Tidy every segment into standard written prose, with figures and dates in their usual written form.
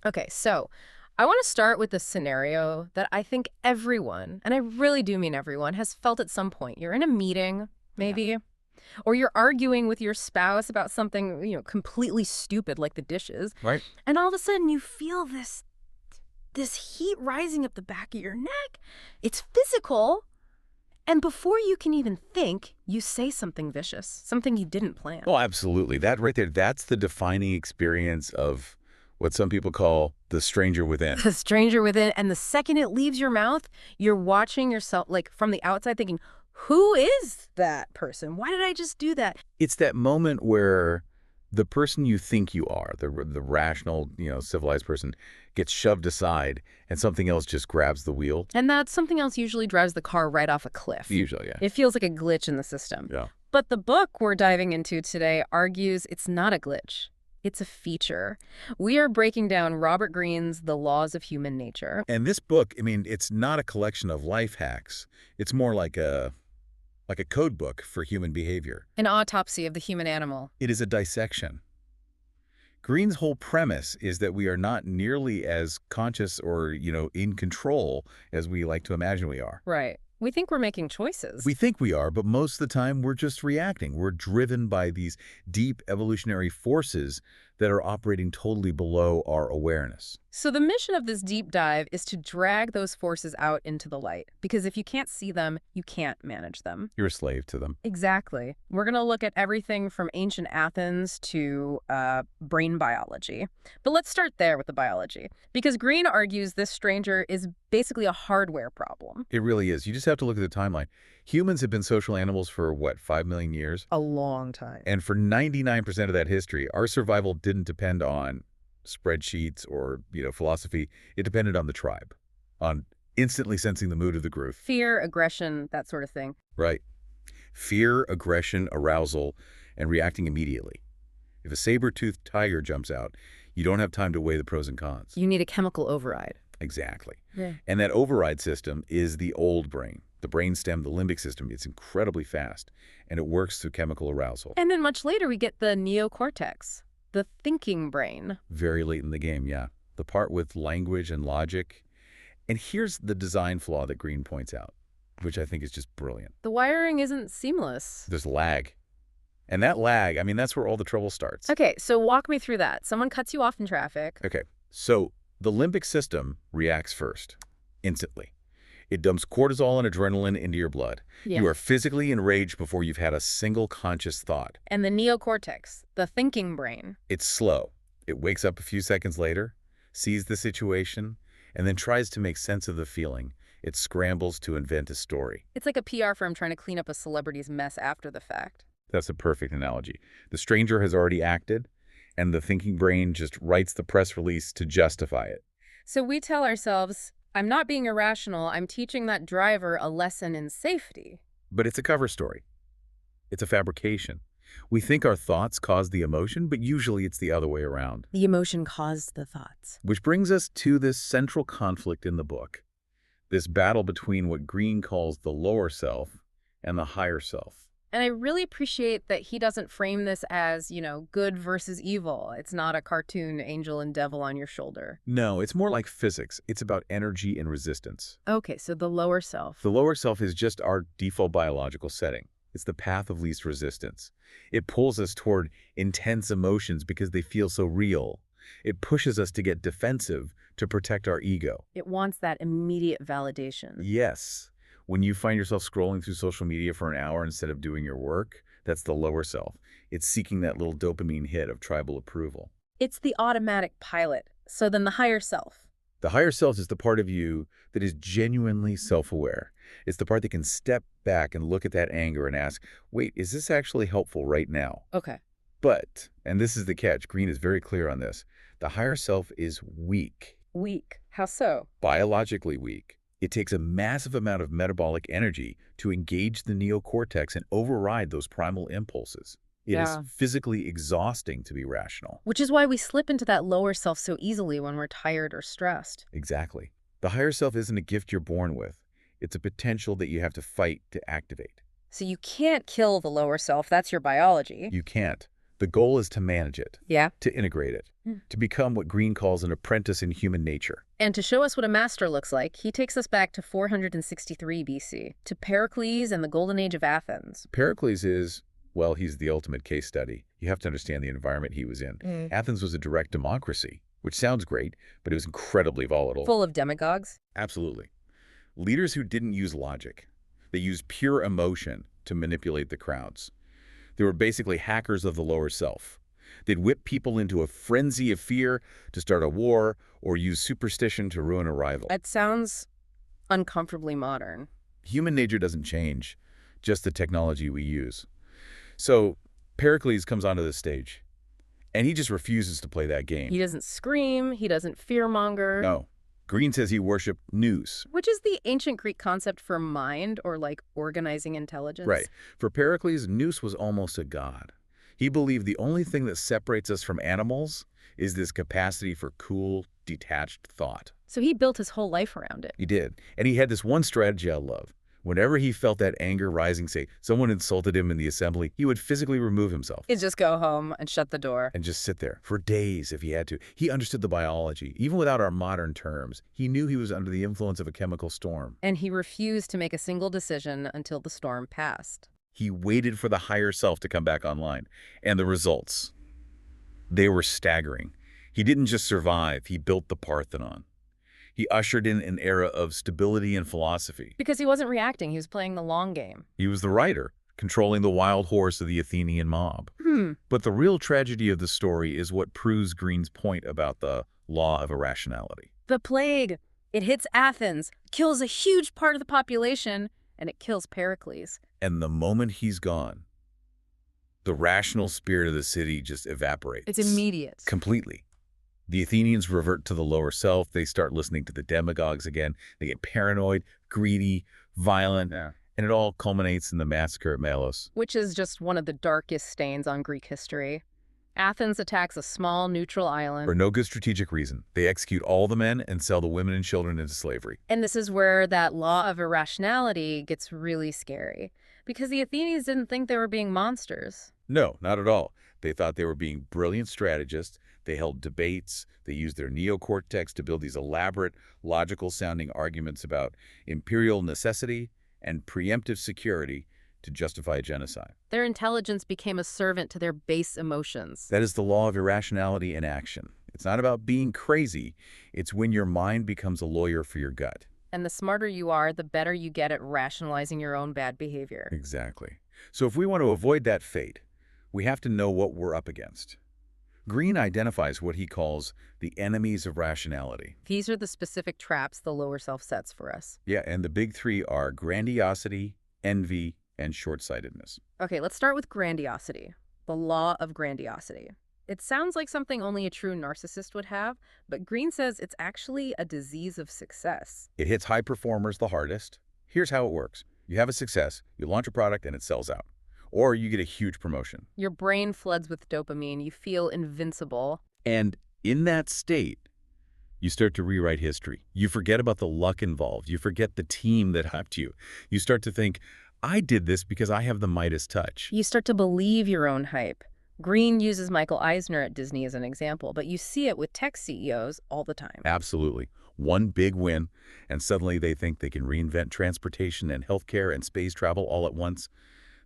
Okay, so I want to start with the scenario that I think everyone, and I really do mean everyone, has felt at some point. You're in a meeting, Yeah. maybe, or you're arguing with your spouse about something, completely stupid like the dishes, Right. and all of a sudden you feel this heat rising up the back of your neck. It's physical, and before you can even think, you say something vicious, something you didn't plan. Oh, absolutely. That right there, that's the defining experience of what some people call the stranger within. The stranger within, and the second it leaves your mouth, you're watching yourself like from the outside thinking, who is that person? Why did I just do that? It's that moment where the person you think you are, the rational, civilized person, gets shoved aside and something else just grabs the wheel. And that something else usually drives the car right off a cliff. Usually, yeah. It feels like a glitch in the system. Yeah. But the book we're diving into today argues it's not a glitch. It's a feature. We are breaking down Robert Greene's The Laws of Human Nature. And this book, I mean, it's not a collection of life hacks. It's more like a code book for human behavior. An autopsy of the human animal. It is a dissection. Greene's whole premise is that we are not nearly as conscious or, in control as we like to imagine we are. Right. We think we're making choices. We think we are, but most of the time we're just reacting. We're driven by these deep evolutionary forces that are operating totally below our awareness. So the mission of this deep dive is to drag those forces out into the light, because if you can't see them, you can't manage them. You're a slave to them. Exactly. We're going to look at everything from ancient Athens to brain biology. But let's start there with the biology, because Greene argues this stranger is basically a hardware problem. It really is. You just have to look at the timeline. Humans have been social animals for, 5 million years? A long time. And for 99% of that history, our survival didn't depend on spreadsheets or, philosophy. It depended on the tribe, on instantly sensing the mood of the group. Fear, aggression, that sort of thing. Right. Fear, aggression, arousal, and reacting immediately. If a saber-toothed tiger jumps out, you don't have time to weigh the pros and cons. You need a chemical override. Exactly. Yeah. And that override system is the old brain, the brainstem, the limbic system. It's incredibly fast, and it works through chemical arousal. And then much later we get the neocortex, the thinking brain. Very late in the game, yeah. The part with language and logic. And here's the design flaw that Greene points out, which I think is just brilliant. The wiring isn't seamless. There's lag. And that lag, I mean, that's where all the trouble starts. Okay, so walk me through that. Someone cuts you off in traffic. Okay, so the limbic system reacts first, instantly. It dumps cortisol and adrenaline into your blood. Yeah. You are physically enraged before you've had a single conscious thought. And the neocortex, the thinking brain. It's slow. It wakes up a few seconds later, sees the situation, and then tries to make sense of the feeling. It scrambles to invent a story. It's like a PR firm trying to clean up a celebrity's mess after the fact. That's a perfect analogy. The stranger has already acted, and the thinking brain just writes the press release to justify it. So we tell ourselves, I'm not being irrational, I'm teaching that driver a lesson in safety. But it's a cover story. It's a fabrication. We think our thoughts cause the emotion, but usually it's the other way around. The emotion caused the thoughts. Which brings us to this central conflict in the book. This battle between what Greene calls the lower self and the higher self. And I really appreciate that he doesn't frame this as, good versus evil. It's not a cartoon angel and devil on your shoulder. No, it's more like physics. It's about energy and resistance. Okay, so the lower self. The lower self is just our default biological setting. It's the path of least resistance. It pulls us toward intense emotions because they feel so real. It pushes us to get defensive to protect our ego. It wants that immediate validation. Yes. When you find yourself scrolling through social media for an hour instead of doing your work, that's the lower self. It's seeking that little dopamine hit of tribal approval. It's the automatic pilot. So then the higher self. The higher self is the part of you that is genuinely self-aware. It's the part that can step back and look at that anger and ask, wait, is this actually helpful right now? Okay. But, and this is the catch, Greene is very clear on this, the higher self is weak. Weak. How so? Biologically weak. It takes a massive amount of metabolic energy to engage the neocortex and override those primal impulses. It is physically exhausting to be rational. Which is why we slip into that lower self so easily when we're tired or stressed. Exactly. The higher self isn't a gift you're born with. It's a potential that you have to fight to activate. So you can't kill the lower self. That's your biology. You can't. The goal is to manage it, Yeah. to integrate it, Hmm. to become what Greene calls an apprentice in human nature. And to show us what a master looks like, he takes us back to 463 BC, to Pericles and the Golden Age of Athens. Pericles is, well, he's the ultimate case study. You have to understand the environment he was in. Athens was a direct democracy, which sounds great, but it was incredibly volatile. Full of demagogues. Absolutely. Leaders who didn't use logic. They used pure emotion to manipulate the crowds. They were basically hackers of the lower self. They'd whip people into a frenzy of fear to start a war or use superstition to ruin a rival. It sounds uncomfortably modern. Human nature doesn't change, just the technology we use. So Pericles comes onto the stage, and he just refuses to play that game. He doesn't scream, he doesn't fearmonger. No. Greene says he worshiped nous. Which is the ancient Greek concept for mind, or like organizing intelligence. Right. For Pericles, nous was almost a god. He believed the only thing that separates us from animals is this capacity for cool, detached thought. So he built his whole life around it. He did. And he had this one strategy I love. Whenever he felt that anger rising, say, someone insulted him in the assembly, he would physically remove himself. He'd just go home and shut the door. And just sit there for days if he had to. He understood the biology. Even without our modern terms, he knew he was under the influence of a chemical storm. And he refused to make a single decision until the storm passed. He waited for the higher self to come back online. And the results, they were staggering. He didn't just survive, he built the Parthenon. He ushered in an era of stability and philosophy. Because he wasn't reacting, he was playing the long game. He was the writer, controlling the wild horse of the Athenian mob. But the real tragedy of the story is what proves Greene's point about the law of irrationality. The plague. It hits Athens, kills a huge part of the population, and it kills Pericles. And the moment he's gone, the rational spirit of the city just evaporates. It's immediate. Completely. The Athenians revert to the lower self. They start listening to the demagogues again. They get paranoid, greedy, violent, and it all culminates in the massacre at Melos. Which is just one of the darkest stains on Greek history. Athens attacks a small, neutral island. For no good strategic reason. They execute all the men and sell the women and children into slavery. And this is where that law of irrationality gets really scary. Because the Athenians didn't think they were being monsters. No, not at all. They thought they were being brilliant strategists. They held debates. They used their neocortex to build these elaborate, logical-sounding arguments about imperial necessity and preemptive security to justify genocide. Their intelligence became a servant to their base emotions. That is the law of irrationality in action. It's not about being crazy. It's when your mind becomes a lawyer for your gut. And the smarter you are, the better you get at rationalizing your own bad behavior. Exactly. So if we want to avoid that fate, we have to know what we're up against. Greene identifies what he calls the enemies of rationality. These are the specific traps the lower self sets for us. Yeah, and the big three are grandiosity, envy, and short-sightedness. Okay, let's start with grandiosity. The law of grandiosity. It sounds like something only a true narcissist would have, but Greene says it's actually a disease of success. It hits high performers the hardest. Here's how it works. You have a success, you launch a product, and it sells out. Or you get a huge promotion. Your brain floods with dopamine. You feel invincible. And in that state, you start to rewrite history. You forget about the luck involved. You forget the team that hyped you. You start to think, I did this because I have the Midas touch. You start to believe your own hype. Greene uses Michael Eisner at Disney as an example, but you see it with tech CEOs all the time. Absolutely. One big win, and suddenly they think they can reinvent transportation and healthcare and space travel all at once.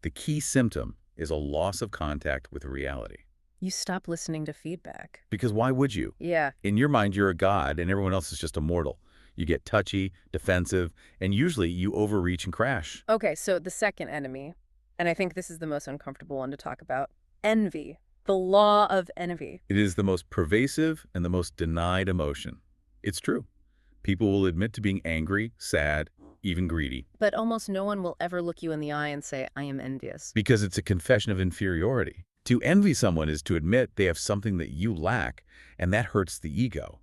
The key symptom is a loss of contact with reality. You stop listening to feedback. Because why would you? Yeah. In your mind, you're a god and everyone else is just a mortal. You get touchy, defensive, and usually you overreach and crash. Okay, so the second enemy, and I think this is the most uncomfortable one to talk about, envy. The law of envy. It is the most pervasive and the most denied emotion. It's true. People will admit to being angry, sad, even greedy. But almost no one will ever look you in the eye and say, I am envious. Because it's a confession of inferiority. To envy someone is to admit they have something that you lack, and that hurts the ego.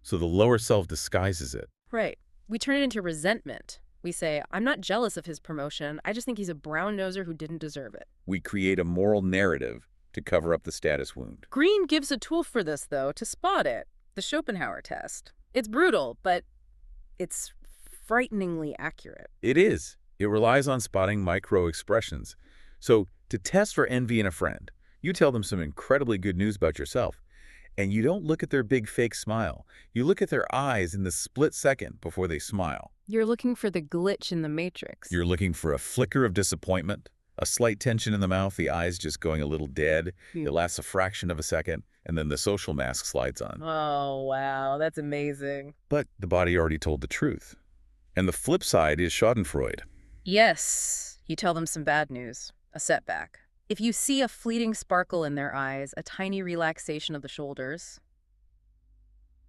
So the lower self disguises it. Right. We turn it into resentment. We say, I'm not jealous of his promotion. I just think he's a brown-noser who didn't deserve it. We create a moral narrative to cover up the status wound. Greene gives a tool for this, though, to spot it. The Schopenhauer test. It's brutal, but it's frighteningly accurate. It is. It relies on spotting micro-expressions. So to test for envy in a friend, You tell them some incredibly good news about yourself, and you don't look at their big fake smile. You look at their eyes in the split second before they smile. You're looking for the glitch in the matrix. You're looking for a flicker of disappointment, a slight tension in the mouth, the eyes just going a little dead. Yeah. It lasts a fraction of a second, and then the social mask slides on. Oh, wow. That's amazing. But the body already told the truth. And the flip side is Schadenfreude. Yes, you tell them some bad news, a setback. If you see a fleeting sparkle in their eyes, a tiny relaxation of the shoulders,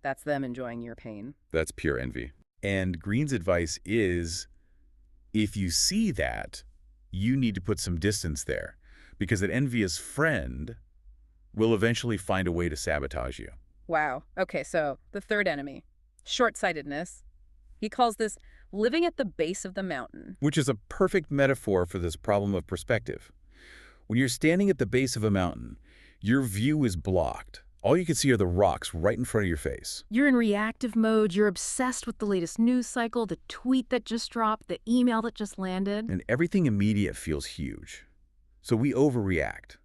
that's them enjoying your pain. That's pure envy. And Greene's advice is, if you see that, you need to put some distance there, because an envious friend will eventually find a way to sabotage you. Wow. Okay, so the third enemy, short-sightedness. He calls this living at the base of the mountain. Which is a perfect metaphor for this problem of perspective. When you're standing at the base of a mountain, your view is blocked. All you can see are the rocks right in front of your face. You're in reactive mode. You're obsessed with the latest news cycle, the tweet that just dropped, the email that just landed. And everything immediate feels huge. So we overreact.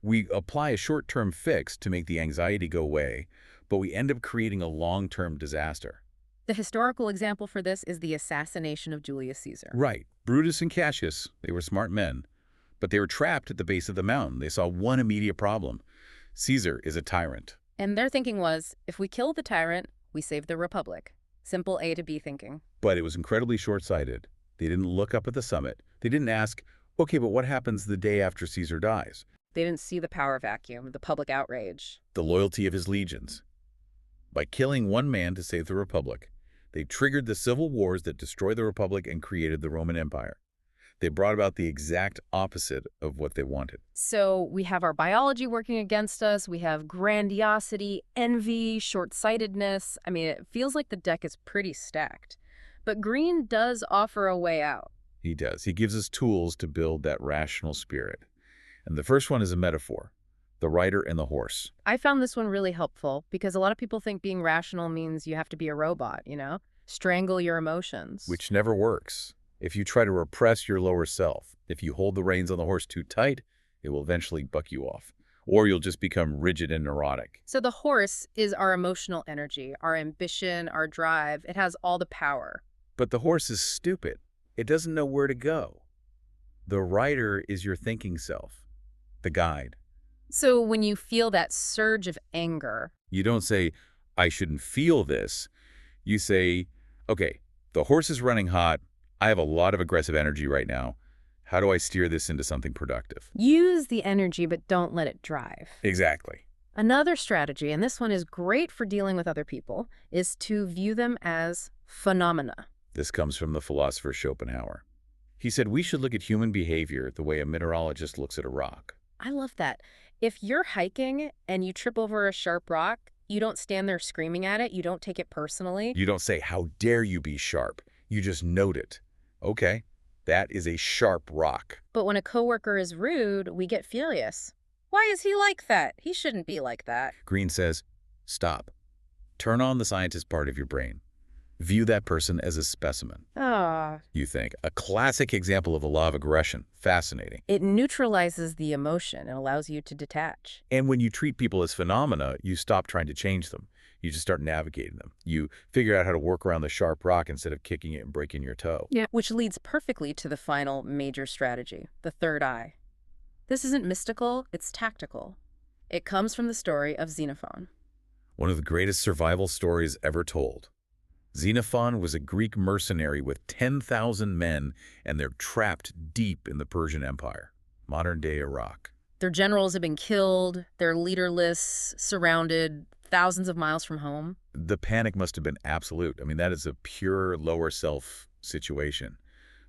We apply a short-term fix to make the anxiety go away, but we end up creating a long-term disaster. The historical example for this is the assassination of Julius Caesar. Right. Brutus and Cassius, they were smart men, but they were trapped at the base of the mountain. They saw one immediate problem. Caesar is a tyrant. And their thinking was, if we kill the tyrant, we save the republic. Simple A to B thinking. But it was incredibly short-sighted. They didn't look up at the summit. They didn't ask, okay, but what happens the day after Caesar dies? They didn't see the power vacuum, the public outrage. The loyalty of his legions. By killing one man to save the republic, they triggered the civil wars that destroyed the republic and created the Roman Empire. They brought about the exact opposite of what they wanted. So we have our biology working against us. We have grandiosity, envy, short-sightedness. I mean, it feels like the deck is pretty stacked. But Greene does offer a way out. He does. He gives us tools to build that rational spirit. And the first one is a metaphor, the rider and the horse. I found this one really helpful because a lot of people think being rational means you have to be a robot, strangle your emotions. Which never works. If you try to repress your lower self, if you hold the reins on the horse too tight, it will eventually buck you off. Or you'll just become rigid and neurotic. So the horse is our emotional energy, our ambition, our drive. It has all the power. But the horse is stupid. It doesn't know where to go. The rider is your thinking self, the guide. So when you feel that surge of anger, You don't say, I shouldn't feel this. You say, okay, the horse is running hot. I have a lot of aggressive energy right now. How do I steer this into something productive? use the energy but don't let it drive. Exactly. Another strategy, and this one is great for dealing with other people, is to view them as phenomena. This comes from the philosopher Schopenhauer. He said we should look at human behavior the way a mineralogist looks at a rock. I love that. If you're hiking and you trip over a sharp rock, you don't stand there screaming at it. You don't take it personally. You don't say, how dare you be sharp? You just note it. Okay, that is a sharp rock. But when a coworker is rude, we get furious. Why is he like that? He shouldn't be like that. Greene says, stop. Turn on the scientist part of your brain. View that person as a specimen. Ah. You think. A classic example of the law of aggression. Fascinating. It neutralizes the emotion and allows you to detach. And when you treat people as phenomena, you stop trying to change them. You just start navigating them. You figure out how to work around the sharp rock instead of kicking it and breaking your toe. Yeah. Which leads perfectly to the final major strategy, the third eye. This isn't mystical, it's tactical. It comes from the story of Xenophon. One of the greatest survival stories ever told. Xenophon was a Greek mercenary with 10,000 men, and they're trapped deep in the Persian Empire, modern-day Iraq. Their generals have been killed, they're leaderless, surrounded, thousands of miles from home. The panic must have been absolute. I mean, that is a pure lower self situation.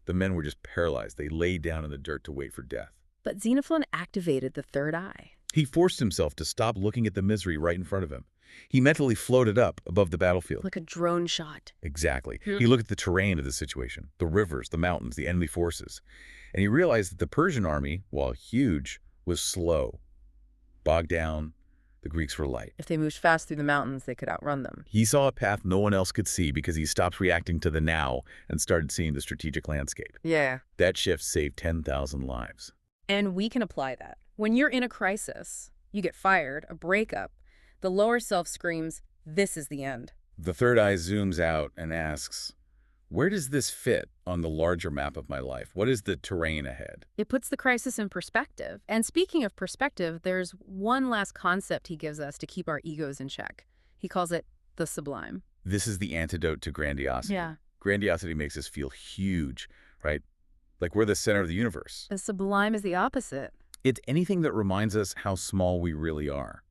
The men were just paralyzed. They laid down in the dirt to wait for death. But Xenophon activated the third eye. He forced himself to stop looking at the misery right in front of him. He mentally floated up above the battlefield. Like a drone shot. Exactly. He looked at the terrain of the situation, the rivers, the mountains, the enemy forces. And he realized that the Persian army, while huge, was slow, bogged down. The Greeks were light. If they moved fast through the mountains, they could outrun them. He saw a path no one else could see because he stopped reacting to the now and started seeing the strategic landscape. Yeah. That shift saved 10,000 lives. And we can apply that. When you're in a crisis, you get fired, a breakup, the lower self screams, "This is the end." The third eye zooms out and asks, where does this fit on the larger map of my life? What is the terrain ahead? It puts the crisis in perspective. And speaking of perspective, there's one last concept he gives us to keep our egos in check. He calls it the sublime. This is the antidote to grandiosity. Yeah. Grandiosity makes us feel huge, right? Like we're the center of the universe. The sublime is the opposite. It's anything that reminds us how small we really are.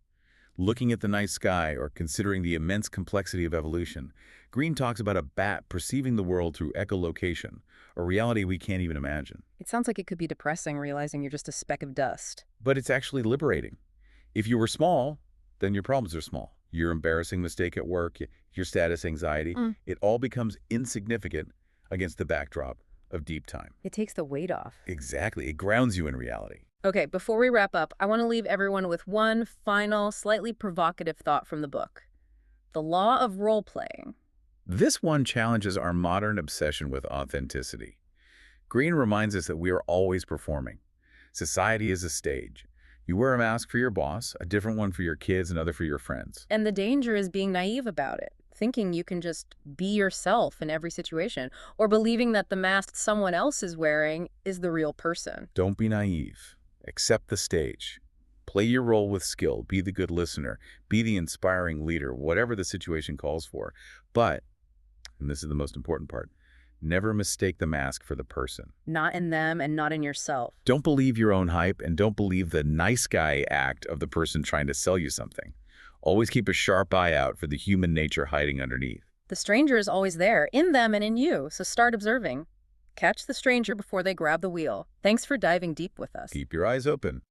Looking at the night sky or considering the immense complexity of evolution, Greene talks about a bat perceiving the world through echolocation, a reality we can't even imagine. It sounds like it could be depressing realizing you're just a speck of dust. But it's actually liberating. If you were small, then your problems are small. Your embarrassing mistake at work, your status anxiety, it all becomes insignificant against the backdrop of deep time. It takes the weight off. Exactly. It grounds you in reality. Okay, before we wrap up, I want to leave everyone with one final, slightly provocative thought from the book. The law of role-playing. This one challenges our modern obsession with authenticity. Greene reminds us that we are always performing. Society is a stage. You wear a mask for your boss, a different one for your kids, another for your friends. And the danger is being naive about it, thinking you can just be yourself in every situation, or believing that the mask someone else is wearing is the real person. Don't be naive. Accept the stage. Play your role with skill. Be the good listener. Be the inspiring leader, whatever the situation calls for. But, and this is the most important part, never mistake the mask for the person. Not in them and not in yourself. Don't believe your own hype and don't believe the nice guy act of the person trying to sell you something. Always keep a sharp eye out for the human nature hiding underneath. The stranger is always there, in them and in you, so start observing. Catch the stranger before they grab the wheel. Thanks for diving deep with us. Keep your eyes open.